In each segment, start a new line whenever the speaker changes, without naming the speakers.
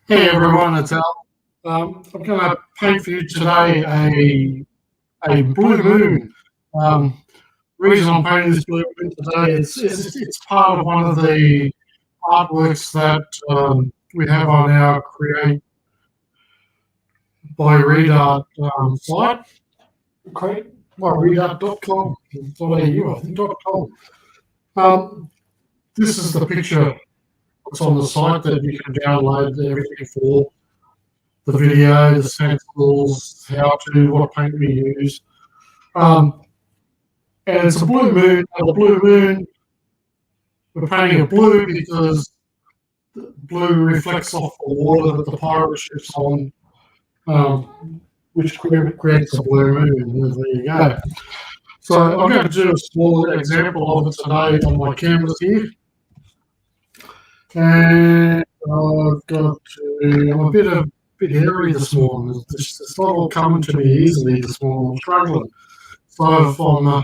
Hey everyone, it's Al. I'm going to paint for you today a blue moon. Reason I'm painting this blue moon today is it's part of one of the artworks that we have on our Create by Readart site. Create by Readart.com.au, I think .com. This is the picture that's on the site that you can download everything for. The video, the samples, how to, what paint we use. And it's a blue moon. And the blue moon, we're painting it blue because the blue reflects off the water that the pirate ship's on, which creates a blue moon. And there you go. So I'm going to do a small example of it today on my canvas here. And I'm a bit hairy this morning. It's not all coming to me easily this morning. I'm struggling. So if I'm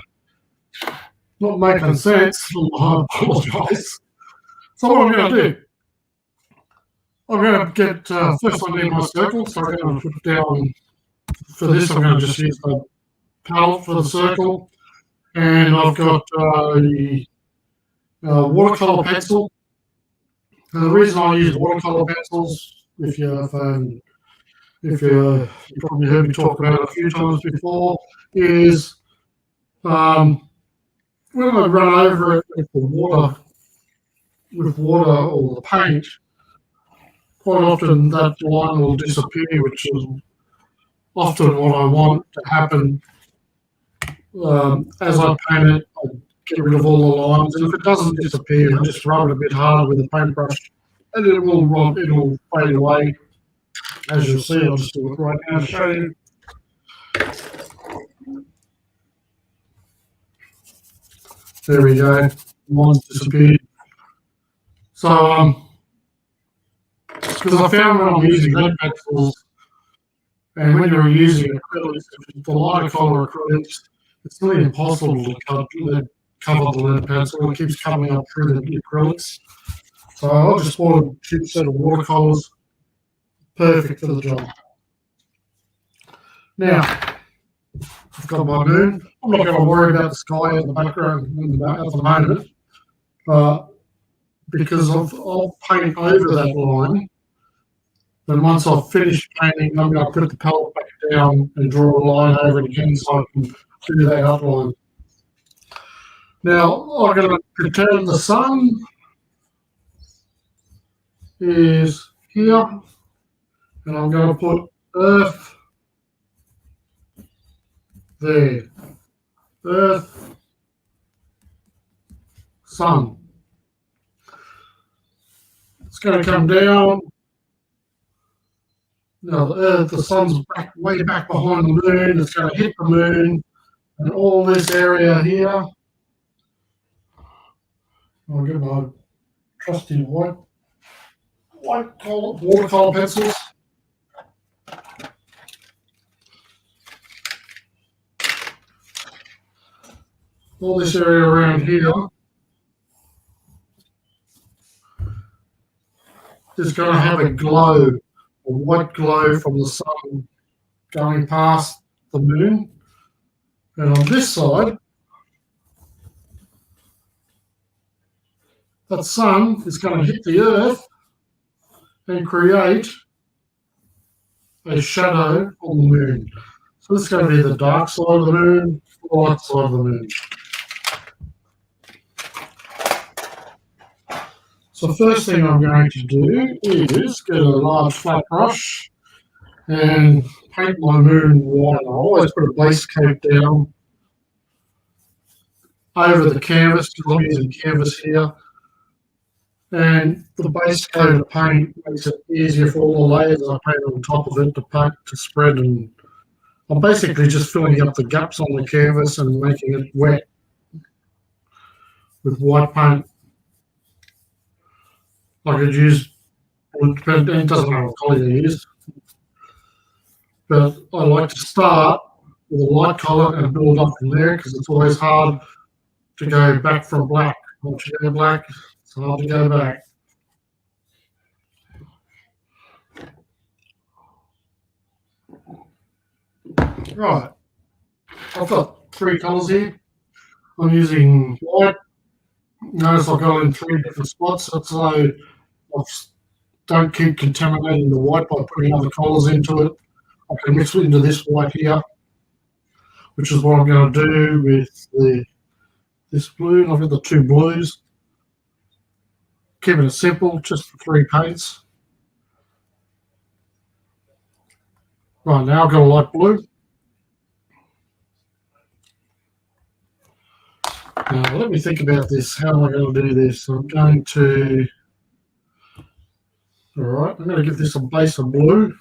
not making sense, I apologise. So what I'm going to do, I'm going to get, first I need my circle, so I'm going to put down, for this I'm going to just use the palette for the circle, and I've got a watercolour pencil. And the reason I use watercolour pencils, if you probably heard me talk about it a few times before, is when I run over it with water or the paint, quite often that line will disappear, which is often what I want to happen. As I paint it, I get rid of all the lines, and if it doesn't disappear, I just rub it a bit harder with a paintbrush, and it'll fade away. As you'll see, I'll just do it right now to show you. There we go. Line's disappeared. So, because I found when I'm using lead pencils, and when you're using acrylics, the lighter colour acrylics, it's really impossible to cover the lead pencil. It keeps coming up through the acrylics. So I just bought a cheap set of watercolours, perfect for the job. Now, I've got my moon. I'm not going to worry about the sky in the background at the moment, because I'll paint over that line. Then once I've finished painting, I'm going to put the palette back down and draw a line over it again so I can do that outline. Now, I'm going to pretend the sun is here, and I'm going to put Earth there. Earth, sun. It's going to come down. Now the sun's way back behind the moon. It's going to hit the moon, and all this area here. I'll get my trusty watercolour pencils. All this area around here is going to have a glow, a white glow from the sun going past the moon. And on this side, that sun is going to hit the Earth and create a shadow on the moon. So this is going to be the dark side of the moon, the light side of the moon. So the first thing I'm going to do is get a large flat brush and paint my moon white. I always put a base coat down over the canvas because I'm using canvas here. And the base coat of paint makes it easier for all the layers I paint on top of it to spread. And I'm basically just filling up the gaps on the canvas and making it wet with white paint. I could use, it doesn't matter what colour you use, but I like to start with a light colour and build up from there because it's always hard to go back from black. Once you go black, it's hard to go back. Right, I've got 3 colours here. I'm using white. Notice I've got it in 3 different spots, so I don't keep contaminating the white by putting other colours into it. I can mix it into this white here, which is what I'm going to do with this blue. And I've got the 2 blues. Keeping it simple, just the 3 paints. Right, now I've got a light blue. Now let me think about this. How am I going to do this? I'm going to, all right, I'm going to give this a base of blue.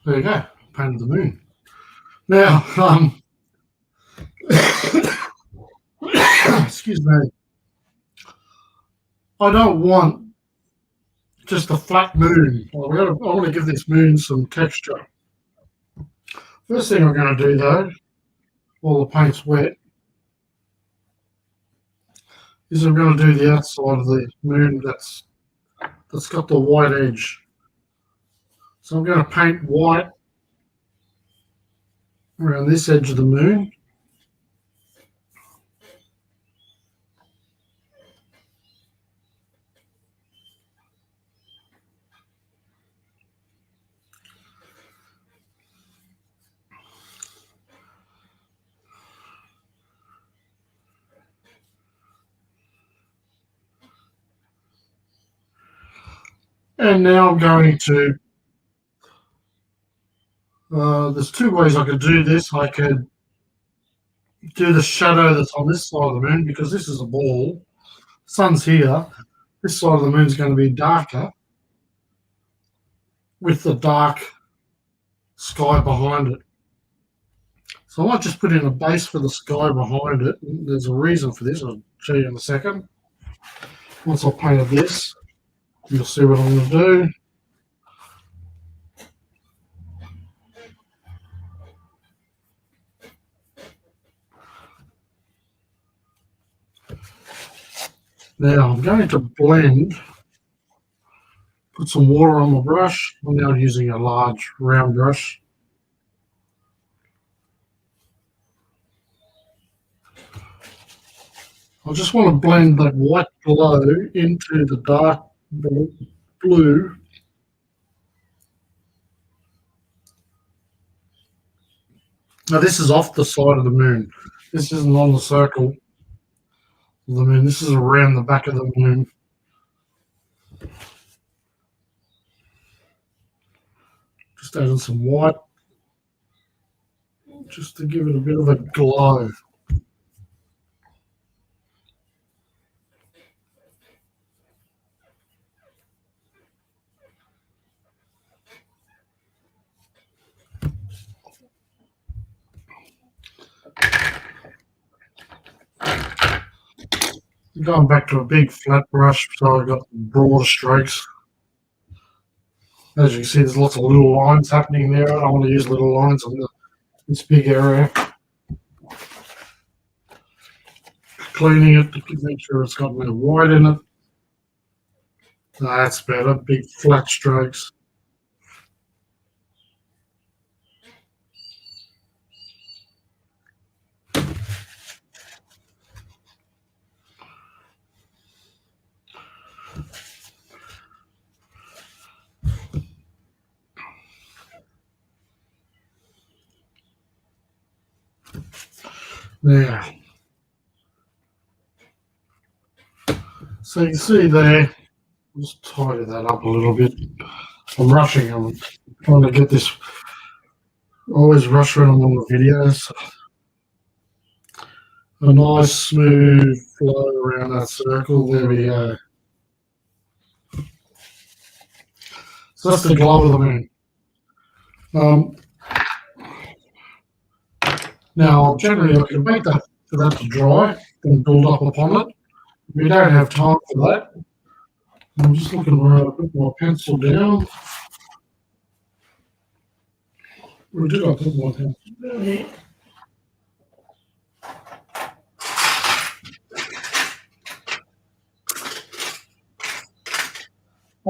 There you go, painted the moon. Now, excuse me, I don't want just a flat moon. I want to give this moon some texture. First thing I'm going to do though, while the paint's wet, is I'm going to do the outside of the moon that's got the white edge. So I'm going to paint white around this edge of the moon. And now I'm going to, there's 2 ways I could do this. I could do the shadow that's on this side of the moon, because this is a ball. Sun's here. This side of the moon is going to be darker with the dark sky behind it. So I might just put in a base for the sky behind it. There's a reason for this. I'll show you in a second. Once I've painted this, you'll see what I'm going to do. Now I'm going to blend, put some water on my brush. I'm now using a large round brush. I just want to blend that white glow into the dark blue. Now this is off the side of the moon. This isn't on the circle of the moon. This is around the back of the moon. Just adding some white, just to give it a bit of a glow. Going back to a big flat brush, so I've got broader strokes. As you can see, there's lots of little lines happening there. I don't want to use little lines on this big area. Cleaning it to make sure it's got no white in it. That's better, big flat strokes. Now, so you can see there, just tidy that up a little bit. I'm rushing, I'm trying to get this, always rush when I'm on the videos. A nice smooth flow around that circle, there we go. So that's the glow of the moon. Now, generally I can wait for that to dry and build up upon it. We don't have time for that. I'm just looking where I put my pencil down. Where did I put my pencil down here?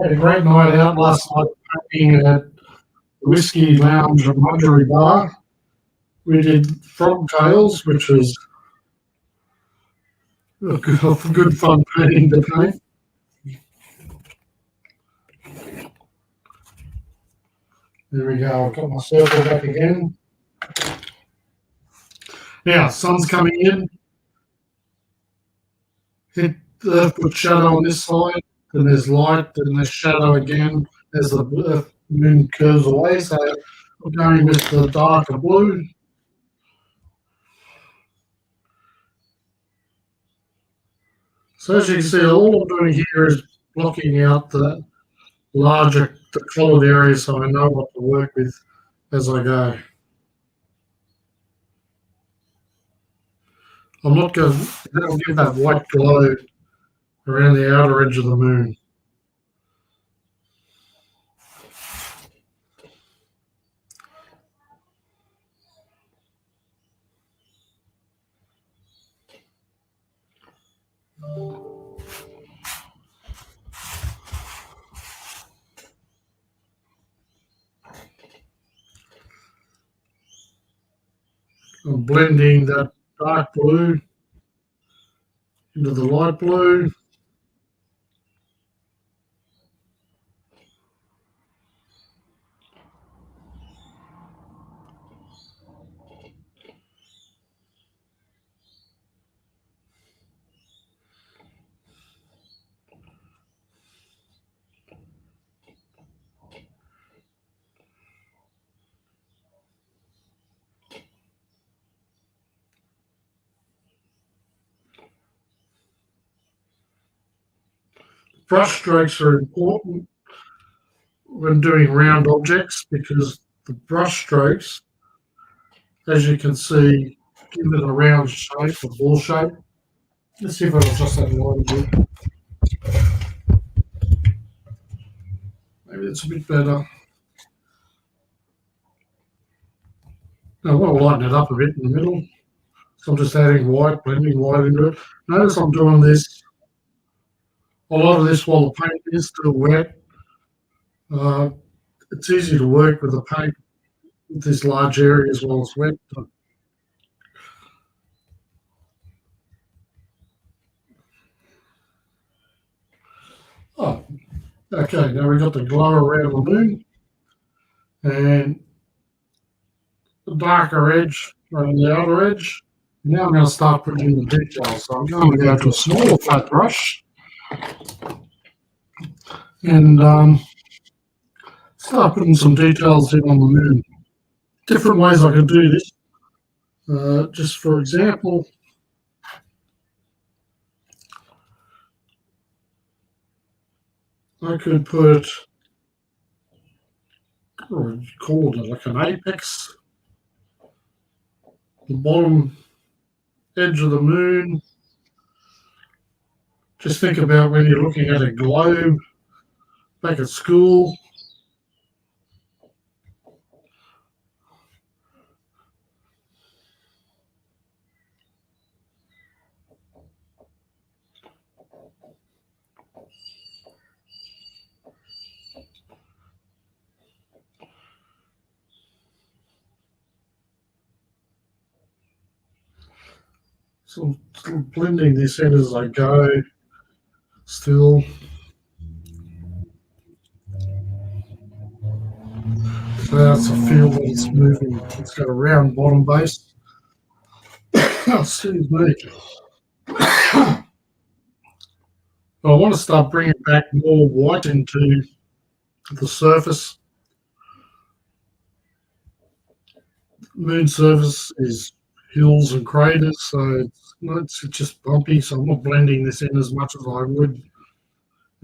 Had a great night out last night painting at the Whiskey Lounge at Mudgery Bar. We did frog tails, which was a good fun painting to paint. There we go. I've got my circle back again. Now, sun's coming in. Hit the Earth puts shadow on this side, then there's light, then there's shadow again as the Earth moon curves away. So we're going with the darker blue. So as you can see, all I'm doing here is blocking out the larger, the coloured areas so I know what to work with as I go. I'm not going to give that white glow around the outer edge of the moon. I'm blending that dark blue into the light blue. Brush strokes are important when doing round objects because the brush strokes, as you can see, give it a round shape, a ball shape. Let's see if I can adjust that light a bit. Maybe it's a bit better. Now I want to lighten it up a bit in the middle. So I'm just adding white, blending white into it. Notice I'm doing this, a lot of this while the paint is still wet. It's easy to work with the paint with this large area as well as wet. Oh, okay, now we've got the glow around the moon and the darker edge around the outer edge. Now I'm going to start putting in the details. So I'm going to go to a smaller flat brush and start putting some details in on the moon. Different ways I could do this. Just for example, I could put, or call it like an apex, the bottom edge of the moon. Just think about when you're looking at a globe back at school. So I'm blending this in as I go still. So that's a feel that it's moving. It's got a round bottom base. Excuse me. I want to start bringing back more white into the surface. Moon surface is hills and craters, so it's just bumpy. So I'm not blending this in as much as I would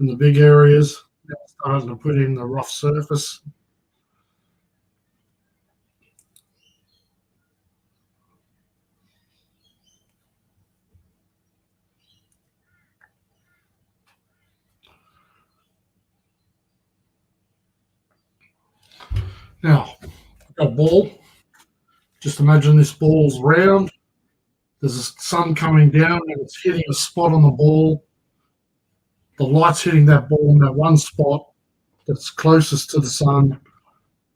in the big areas. Now I'm starting to put in the rough surface. Now, I've got a ball. Just imagine this ball's round. There's a sun coming down and it's hitting a spot on the ball. The light's hitting that ball in that one spot that's closest to the sun,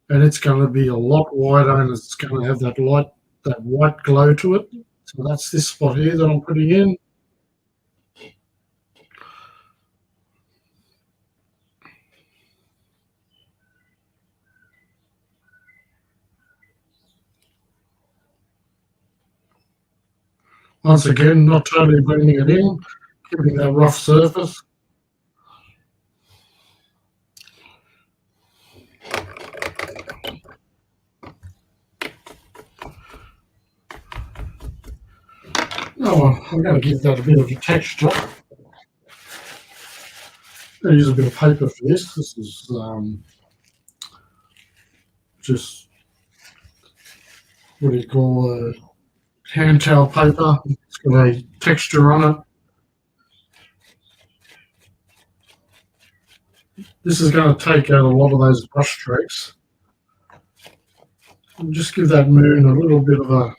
and it's going to be a lot wider and it's going to have that white glow to it. So that's this spot here that I'm putting in. Once again, not totally blending it in, keeping that rough surface. Now I'm going to give that a bit of a texture. I'm going to use a bit of paper for this. This is just, what do you call, hand towel paper. It's got a texture on it. This is going to take out a lot of those brush strokes. And just give that moon a little bit of a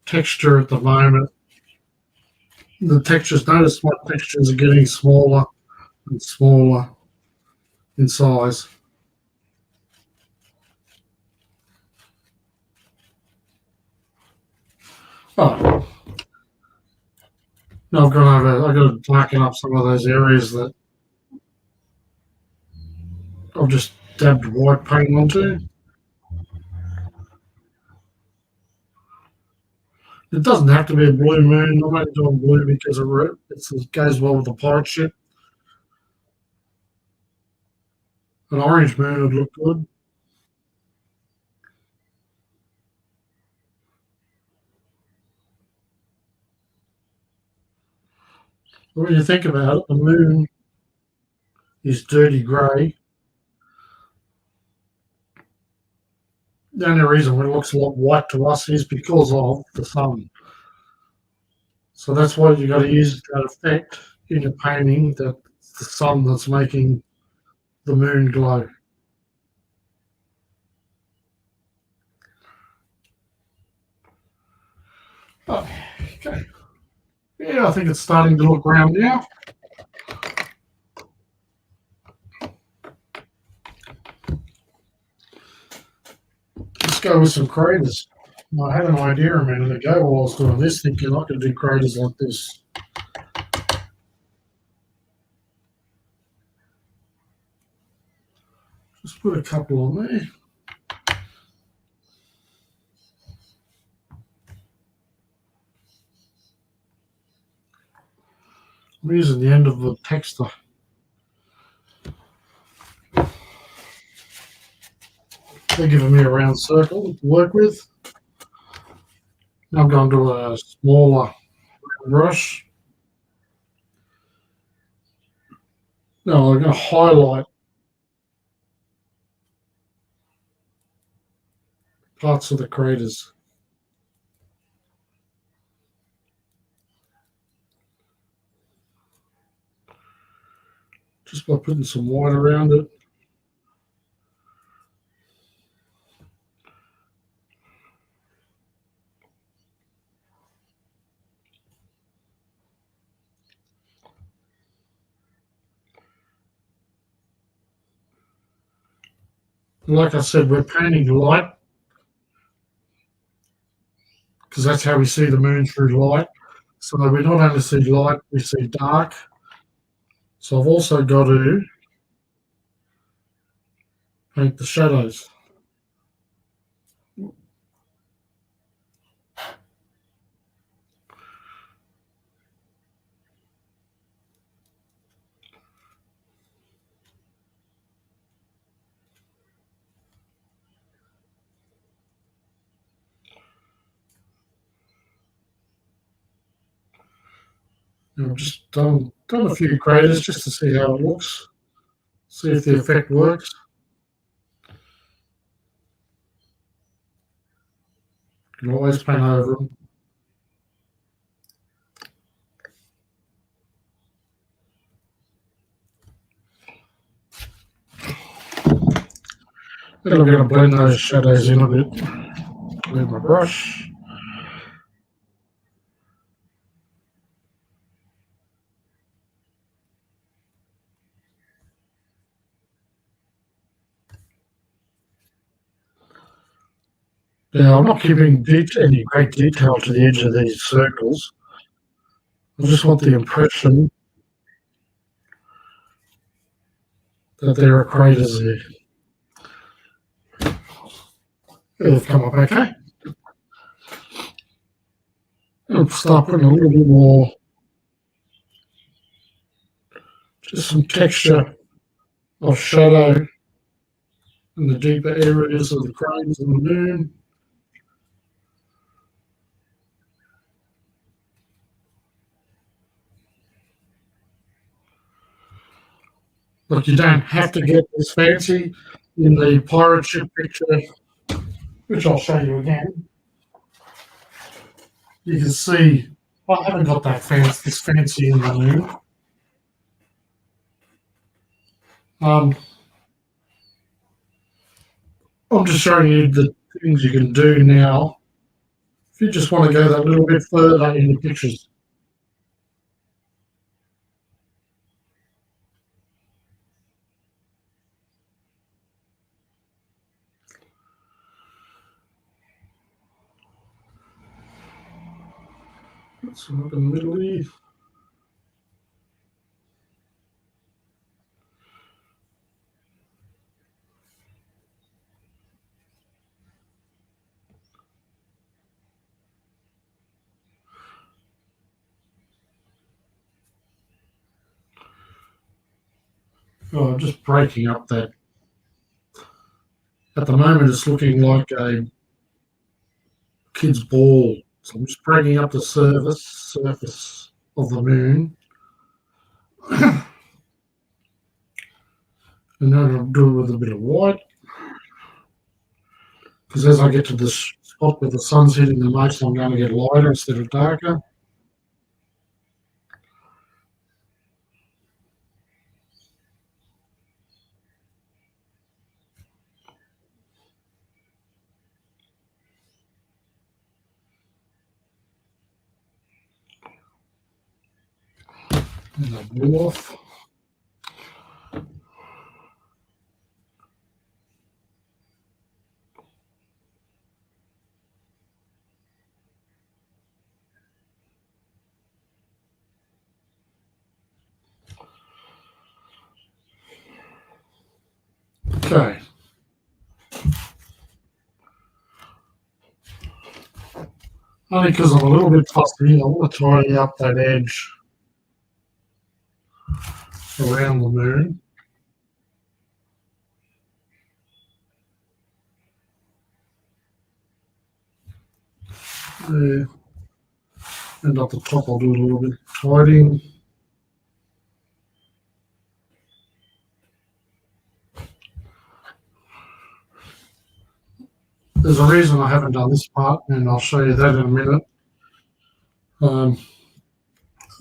texture at the moment. The textures, notice my textures are getting smaller and smaller in size. Oh, now I've got to darken up some of those areas that I've just dabbed white paint onto. It doesn't have to be a blue moon. I'm only doing blue because it goes well with the pirate ship. An orange moon would look good. When you think about it, the moon is dirty grey. The only reason it looks a lot white to us is because of the sun. So that's why you got to use that effect in your painting, that the sun that's making the moon glow. Oh, okay. Yeah, I think it's starting to look round now. Let's go with some craters. I had an idea a minute ago while I was doing this, thinking I could do craters like this. Just put a couple on there. I'm using the end of the texture. They're giving me a round circle to work with. Now I'm going to a smaller brush. Now I'm going to highlight parts of the craters. Just by putting some white around it. Like I said, we're painting light because that's how we see the moon, through light. So we not only see light, we see dark. So I've also got to paint the shadows. And I've just done a few craters just to see how it looks, see if the effect works. You can always paint over them. And I'm going to blend those shadows in a bit with my brush. Now, I'm not giving any great detail to the edge of these circles. I just want the impression that there are craters there. They've come up okay. I'll start putting a little bit more, just some texture of shadow in the deeper areas of the craters of the moon. Look, you don't have to get this fancy in the pirate ship picture, which I'll show you again. You can see I haven't got that this fancy in the moon. I'm just showing you the things you can do now if you just want to go that little bit further in the pictures. Let's look in the middle here. Oh, just breaking up that. At the moment, it's looking like a kid's ball. So I'm just breaking up the surface of the moon. And then I'll do it with a bit of white. Because as I get to this spot where the sun's hitting the most, I'm going to get lighter instead of darker. And the blue off. Okay. Only because I'm a little bit fussy, I want to tidy up that edge around the moon. There. And at the top, I'll do a little bit of tidying. There's a reason I haven't done this part, and I'll show you that in a minute.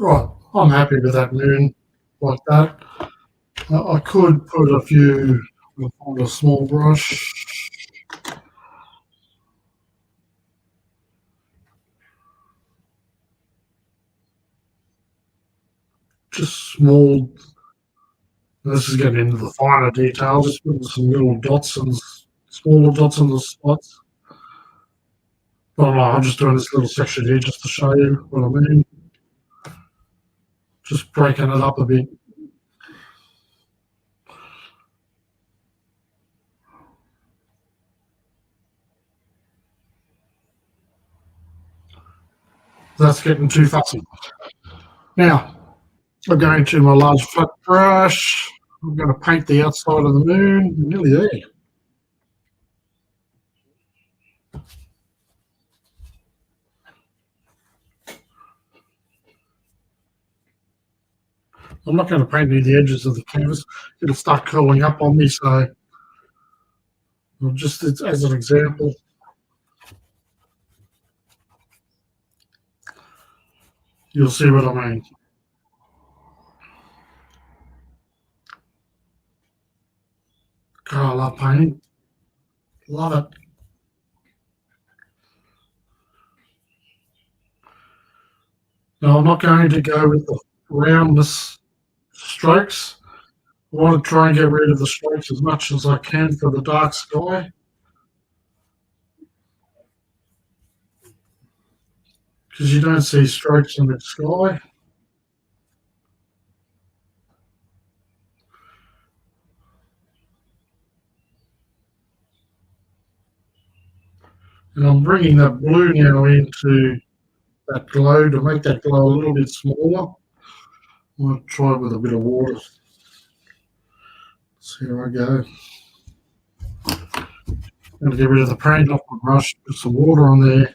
Right, I'm happy with that moon like that. I could put a few on a small brush. Just small. This is getting into the finer detail. Just putting some little dots and smaller dots on the spots. But I'm just doing this little section here just to show you what I mean. Just breaking it up a bit. That's getting too fussy. Now, I'm going to my large flat brush. I'm going to paint the outside of the moon. I'm nearly there. I'm not going to paint any of the edges of the canvas. It'll start curling up on me, so just as an example. You'll see what I mean. God, I love painting. Love it. Now I'm not going to go with the roundness strokes. I want to try and get rid of the strokes as much as I can for the dark sky, because you don't see strokes in the sky. And I'm bringing that blue now into that glow to make that glow a little bit smaller. I'm going to try it with a bit of water. See how I go. I'm going to get rid of the paint off my brush, put some water on there.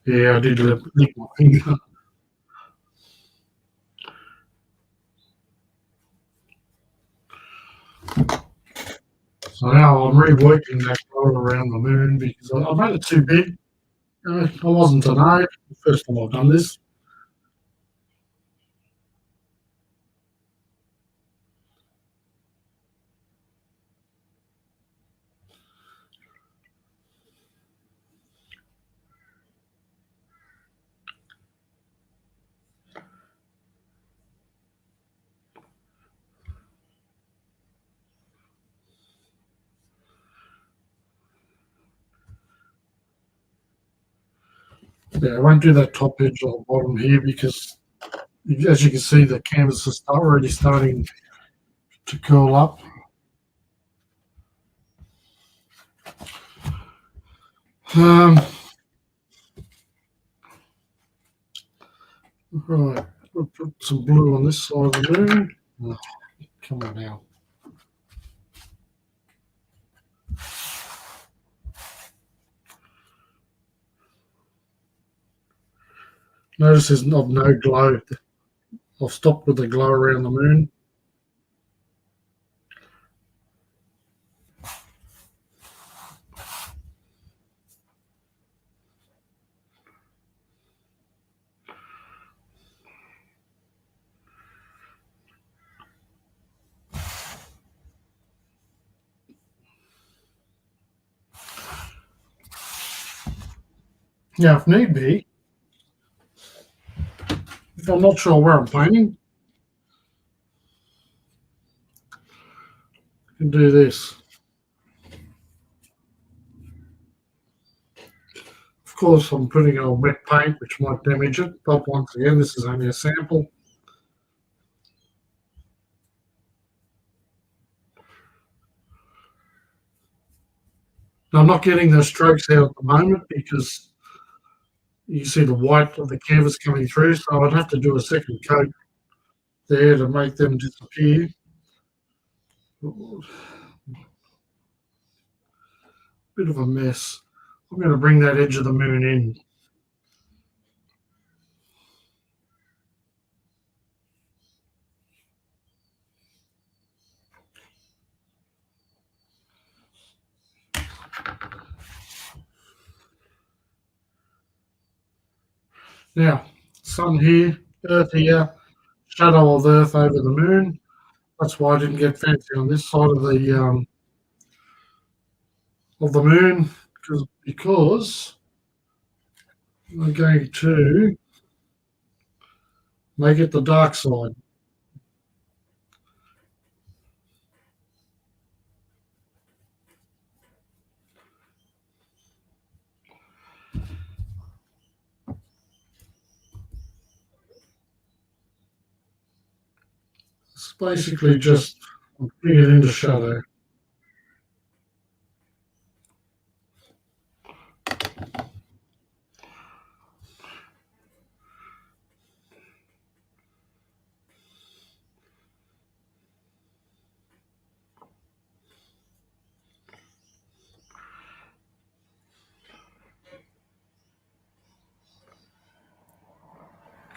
Yeah, I did lick my finger. So now I'm reworking that colour around the moon because I made it too big. I wasn't to know. The first time I've done this. Yeah, I won't do that top edge or bottom here because, as you can see, the canvas is already starting to curl up. Right, we'll put some blue on this side of the moon. Oh, come on now. Notice there's no glow. I've stopped with the glow around the moon. Now, if need be, if I'm not sure where I'm painting, I can do this. Of course, I'm putting on wet paint, which might damage it, but once again, this is only a sample. Now, I'm not getting those strokes out at the moment because you see the white of the canvas coming through, so I'd have to do a second coat there to make them disappear. Bit of a mess. I'm going to bring that edge of the moon in. Now, sun here, earth here, shadow of earth over the moon. That's why I didn't get fancy on this side of the moon because I'm going to make it the dark side. It's basically just putting it into shadow.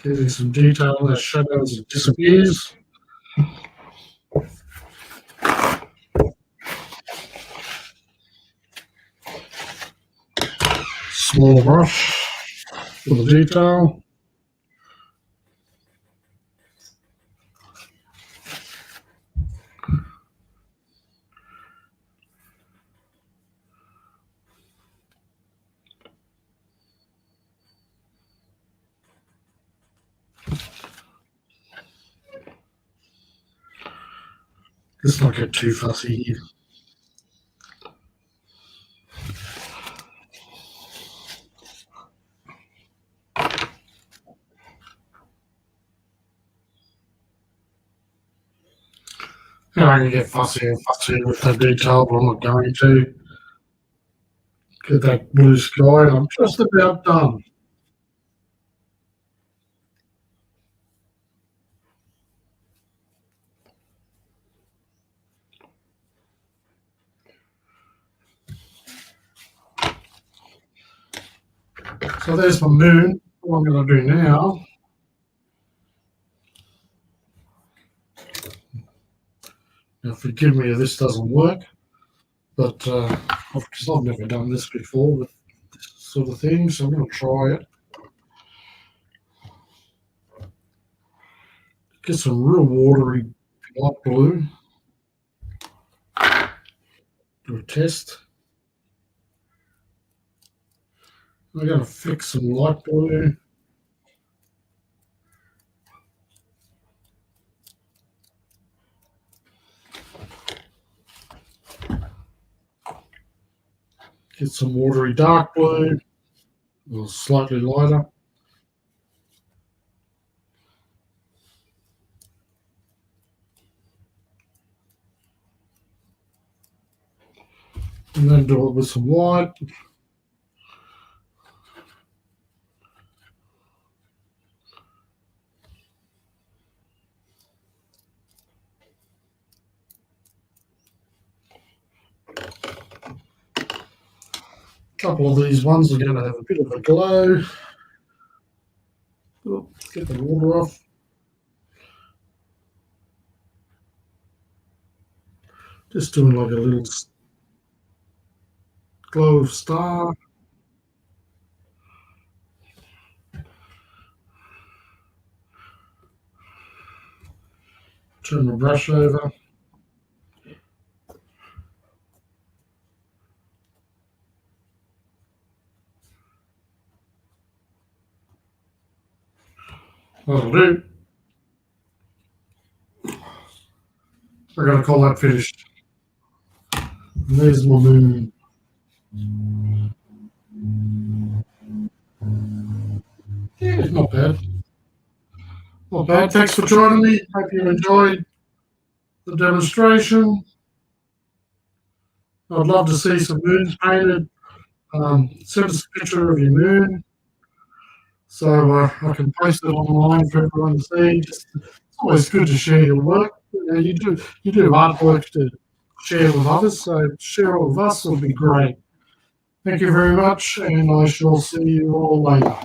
Getting some detail on the shadows, it disappears. smaller brush for the detail. Let's not get too fussy here. And I can get fussy and fussy with the detail, but I'm not going to. Get that blue sky, and I'm just about done. So there's my moon. What I'm going to do now, now forgive me if this doesn't work, but because I've never done this before with this sort of thing, so I'm going to try it. Get some real watery light blue. Do a test. I'm going to fix some light blue. Get some watery dark blue, or slightly lighter. And then do it with some white. A couple of these ones are going to have a bit of a glow. Oh, get the water off. Just doing like a little glow of star. Turn the brush over. That'll do. We're going to call that finished. And there's my moon. Yeah, not bad. Not bad. Thanks for joining me. Hope you enjoyed the demonstration. I'd love to see some moons painted. Send us a picture of your moon so I can post it online for everyone to see. It's always good to share your work. You do artwork to share with others, so share it with us will be great. Thank you very much, and I shall see you all later.